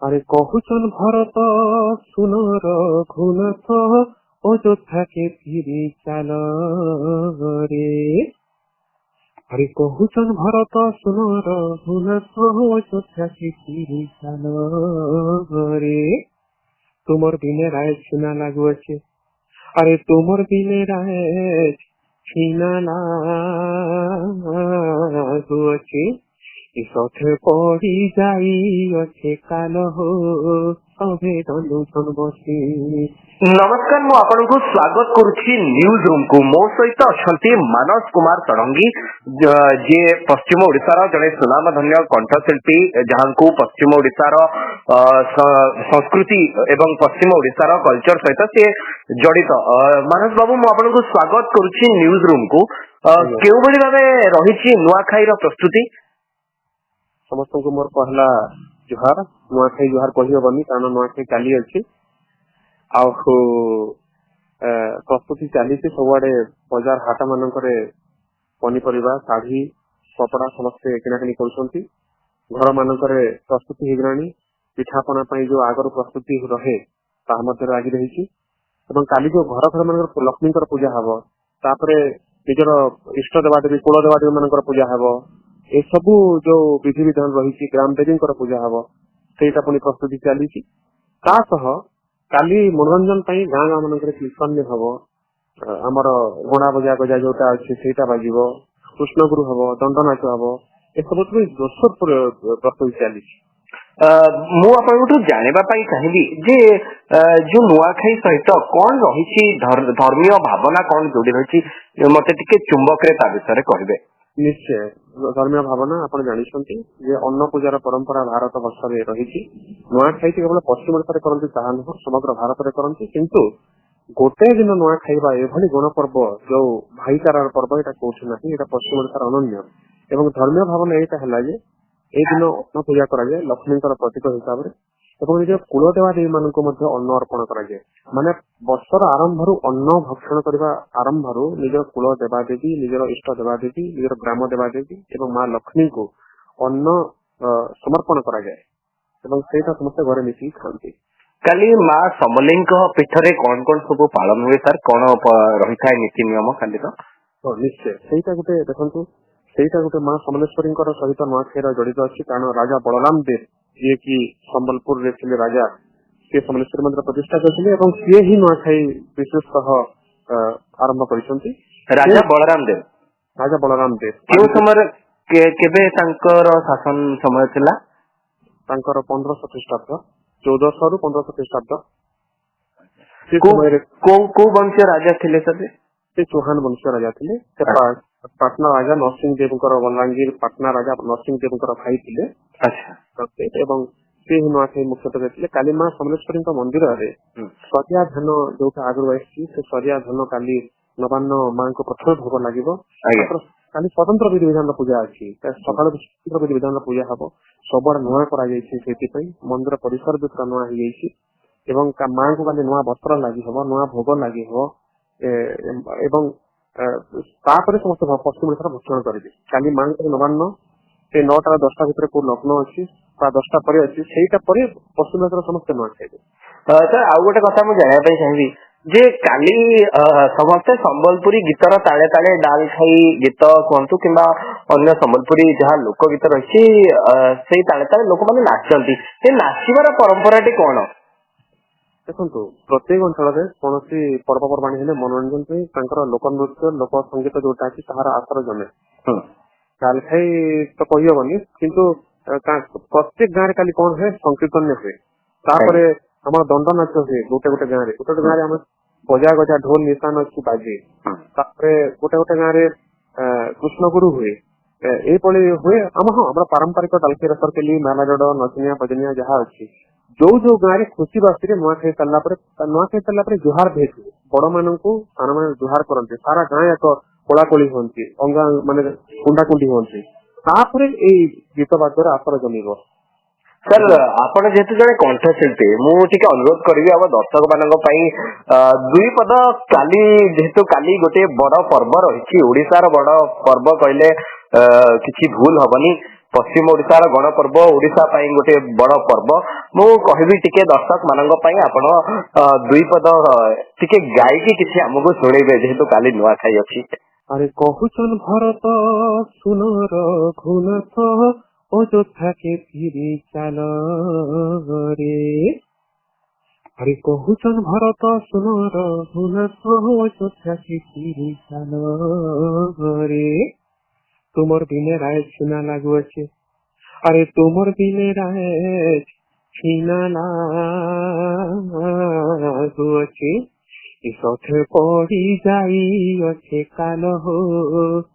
আরে কহুচন ভরত শুন রঘুনাথ অযোধ্যাকে ফিরি চাল রে। আরে কহুচন ভরত শুন রঘুনাথ অযোধ্যাকে ফিরি চাল রে। তোমার দিনে রায় ছিনা লাগুছে, আরে তোমার দিনে রায় ছিনা লাগুছে, পথে পড়ি যাইଅছে কাল সভে দଣ୍ଡୁଛନ୍ ବସି। नमस्कार मु आपनको स्वागत करुछि न्यूज रूम को। मो सहित अछंती मानस कुमार षडंगी जे पश्चिम ओडिसा रो जने सुनामधन्य कंठशिल्पी, जहांकु पश्चिम ओडिसा रो संस्कृति एवं पश्चिम ओडिसा रो कल्चर सहित से जड़ित। मानस बाबू मु आपनको स्वागत करुछि न्यूज रूम को। केउ बडी भाबे रहिछि नुआखाई रो प्रस्तुति? समस्त को मोर पहला जुहार। नुआखाई जुहार कहि होबनी कारण नुआखाई काली अछि आउ प्रस्तुति चली सबुआडे बजार हाट मानकरे पनीपरिबा शाढ़ी कपड़ा समस्ते किणाकिणी करुछंती। घर मानकरे प्रस्तुति हेगरानी पिठापना पई जो आगर प्रस्तुति रहे ता मध्य लागि रहिछि। एवं काली जो घर घर मानकर लक्ष्मी पूजा हबो, तापरे निजर इष्ट देवादेवी कुल देवादेवी मानकर पूजा हबो। ए सबु जो विधि विधान रही ग्राम देवी पूजा हम सेटा पुणी प्रस्तुति चली। काली मनोरंजन गाँ गाँ मान कीर्तन हम आमर गोणा बजा गजा जोटा अच्छे सेटा बाजिब, कृष्णगुरु हम, दंड नाच हम, ए सब जोरसोर प्रस्तुति चली। मु आपनठु जानिबा पई चाहिबी जे जो नुआखाई सहित कोन रहिछि धर्मीय भावना कोन जोडी रहिछि, मते टिके चुंबक रे ता विषय रे कहबे। निश्चय धर्मीय भावना आप जानते जे अन्न पूजार परंपरा भारत वर्ष में रही। नुआखाई केवल पश्चिम ओडिशा करती ताहा नुह, समग्र भारत में करती। किंतु गोटे दिन नुआ खाइबा एभली गणपर्व जो भाईचारार पर्व यहाँ कौन ना यहाँ पश्चिम ओडिशार अनन्य। एवं धर्मीय भावना यहाँ है दिन अन्न पूजा कराए लक्ष्मी प्रतीक हिसाब से एवं निज कुल देवादेवी मान अन्न अर्पण कराए। माने वर्षर आरंभ अन्न भक्षण करने आरंभ निजर कुल देवादेवी, निजर इष्ट देवादेवी, निजर ग्राम देवादेवी एवं माँ लक्ष्मी को अन्न समर्पण कराए एवं सेटा समस्त घरे मिसी खाती। काली माँ समलेई पीठरे कौन कौन सब पालन हुए सर, कौन रही था नीति नियम खाली? निश्चय सेटा गोटे देखु, सेटा गोटे माँ समलेश्वरी सहित नुआखाई जड़ित अच्छी। कारण राजा बलराम देव जी की संबलपुर रे थिले राजा, से समलेश्वरी मंदिर प्रतिष्ठा करथिले एवं से ही नुआखाई विशेषतः आरंभ करिसंती। राजा बलराम देव केउ समय केबे तांकर शासन समय थिला? तांकर 1500 ख्रीष्टाब्द, 1400 रु 1500 ख्रीष्टाब्द। को वंशीय राजा थिले सर? से चौहान वंशीय राजा थिले। पाटना राजा नरसिंह देव बलांगीर पाटना राजा नरसिंह देव भाई थिले। अच्छा। एवं से नुआखाई मुख्यतः थे। काली माँ समलेश्वरी मंदिर में सरिया धान जो आगु आई सरिया धान काली नवान्न माँ को प्रथम भोग लगे। काली स्वतंत्र विधि विधान पूजा अच्छी, सकाल स्वतंत्र विधि विधान पूजा हम सब नुआ कर मंदिर परिसर भी पूरा नुआ हो माँ को काली नुआ वस्त्र लगी हम, नुआ भोग लगी हम तापर समस्त पश्चिम ओडिशा भक्षण करेंगे। काली माँ को नवान्न से 9टा 10टा भितर को लग्न अच्छी 10टा पर अच्छी सेटा पर पश्चिम ओडिशा समस्त नुआ खाइबे। सर आउ गोटे कथा मु जानिया पई चाहिबी जे काली समस्त संबलपुरी गीतर ताले ताले डाल खाई गीत कहतु किंबा अन्य संबलपुरी जहाँ लोक गीत रही से ताले ताले लोक मैंने नाचती, से नाचबार परंपरा टी कौन? देखो प्रत्येक अंचल कौन पर्वपर्वाणी हेले मनोरंजन लोक नृत्य लोक संगीत जोटा अच्छी तार आसर जमे। डाल खाई तो कही हेनी किंतु प्रत्येक गाँव काली कौन है संकीर्तन हुए, तापर आम दंड नाच हुए गोटे गोटे गाँव में, गोटे गाँव में बजा गजा ढोल निशान अच्छी बाजे, गोटे गोटे गाँव में कृष्णगुरु हुए। ये हुए आम पारंपरिक डालखाई रसर के लिए मेलाजड़ नचनिया बजनिया जहाँ अच्छी जो जो गाँव में खुशी बासी नुआखाई सारा जुहार भेट हुए। बड़ मान को सान मान जुहार करते, सारा गाँ एक कोलाकोली हमें अंगा मान कुंडाकुंडी होती, गीत बाद्य आसर जमीब। सर आपण जेहेतु जड़े कंठशिल्पी मुझे अनुरोध करी दर्शक मान दुई पद काली जेहेतु काली गोटे बड़ पर्व रही ओडिशार बड़ पर्व कहले किसी भूल हबनी, ପଶ୍ଚିମ ଓଡିଶାର ଗଣପର୍ବ ଓଡିଶା ପାଇଁ ଗୋଟେ ବଡ ପର୍ବ ମୁଁ କହିବି ଟିକେ ଦର୍ଶକ ମାନଙ୍କ ପାଇଁ ଆପଣ ଦୁଇ ପଦ ଟିକେ ଗାଇକି କିଛି ଆମକୁ ଶୁଣେଇବେ ଯେହେତୁ କାଲି ନୂଆଖାଇ ଅଛି। আরে কহুচন ভরত শুনো রঘুনাথ অযোধ্যাকে ফিরে চাল রে। আরে কহুচন ভরত শুনো রঘুনাথ অযোধ্যাকে ফিরে চাল রে। তোমার বিনে রায় শুনা লাগুছে, আরে তোমার বিনে রায় শুনা লাগুছে। পথে পড়ি যাই আছে কালো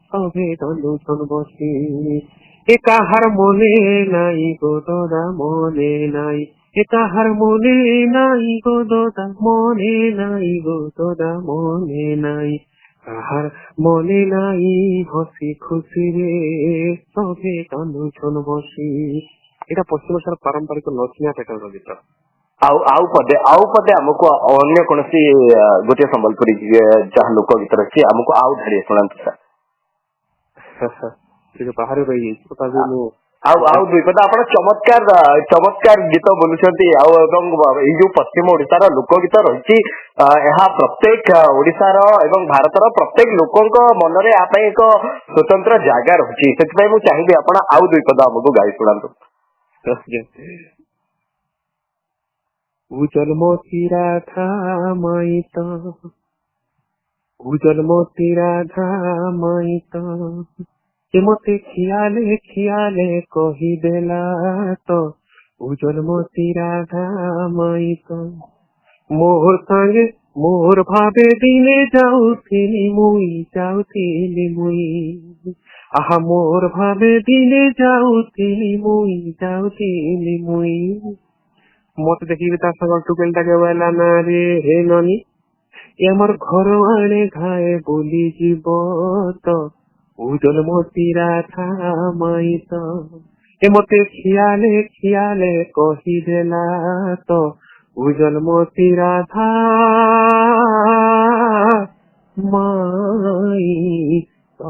সবে দন্দুজন বসি। এ কাহার মনে নাই গো দাদা মনে নাই, এ কাহার মনে নাই গো দাদা মনে নাই গো দাদা মনে নাই। কাহার মনে নাই হসি খুশি রে সবে দন্দুজন বসি। এটা পশ্চিম ওড়িଶାର ପାରମ୍ପରିକ ନଚିଆ ପେଟର ଗୀତ। ଆଉ ପଦେ ଆମକୁ ଅନ୍ୟ କୌଣସି ଗୋଟିଏ ସମ୍ବଲପୁରୀ ଯାହା ଲୋକ ଗୀତ ରହିଛି ଆମକୁ ଆଉ ଧାଡିଏ ଶୁଣାନ୍ତୁ ସାର୍। ଟିକେ ବାହାରେ ରହିଯାଇଛି ତଥାପି ମୁଁ ଆଉ ଦୁଇ ପଦ ଆପଣ ଚମତ୍କାର ଗୀତ ବୋଲୁଛନ୍ତି ଆଉ ଏବଂ ଏଇ ଯୋଉ ପଶ୍ଚିମ ଓଡିଶାର ଲୋକ ଗୀତ ରହିଛି ଏହା ପ୍ରତ୍ୟେକ ଓଡିଶାର ଏବଂ ଭାରତର ପ୍ରତ୍ୟେକ ଲୋକଙ୍କ ମନରେ ଏହା ପାଇଁ ଏକ ସ୍ୱତନ୍ତ୍ର ଜାଗା ରହିଛି। ସେଥିପାଇଁ ମୁଁ ଚାହିଁବି ଆପଣ ଆଉ ଦୁଇ ପଦ ଆମକୁ ଗାଇ ଶୁଣାନ୍ତୁ। উজ্জ্বল মতি রাধা মাইত, উজ্জ্বল মতি রাধা মাইত, এ মতে খিয়ালে খিয়ালে কহিদেলা তো উজ্জ্বল মতি রাধা মাইত। মোর সাঙ্গে মোর ভাবে দিনে যাউথিলি মুই, আহা মোর ভাবে দিনে যাউথিলি মুই। মতে দেখিবি তার সঙ্গে টুকেলটাকে বলা না রে হে ননি, এ আমার ঘর আনে ঘায়ে বলি জীব তো উজ্জ্বল মতি রাধা মাইত। এ মতে খিয়ালে খিয়ালে কহিদেলা তো উজ্জ্বল মতি রাধা মাইত।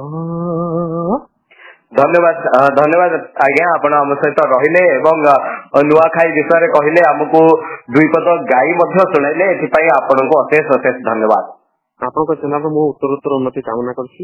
ଧନ୍ୟବାଦ ଆଜ୍ଞା ଆପଣ ଆମ ସହିତ ରହିଲେ ଏବଂ ନୂଆଖାଇ ବିଷୟରେ କହିଲେ ଆମକୁ ଦୁଇ ପଦ ଗାଇ ମଧ୍ୟ ଶୁଣାଇଲେ ଏଥିପାଇଁ ଆପଣଙ୍କୁ ଅଶେଷ ଧନ୍ୟବାଦ। ଆପଣଙ୍କ ଚ୍ୟାନେଲର ମୁଁ ଉତ୍ତରୋତ୍ତର ଉନ୍ନତି କାମନା କରୁଛି।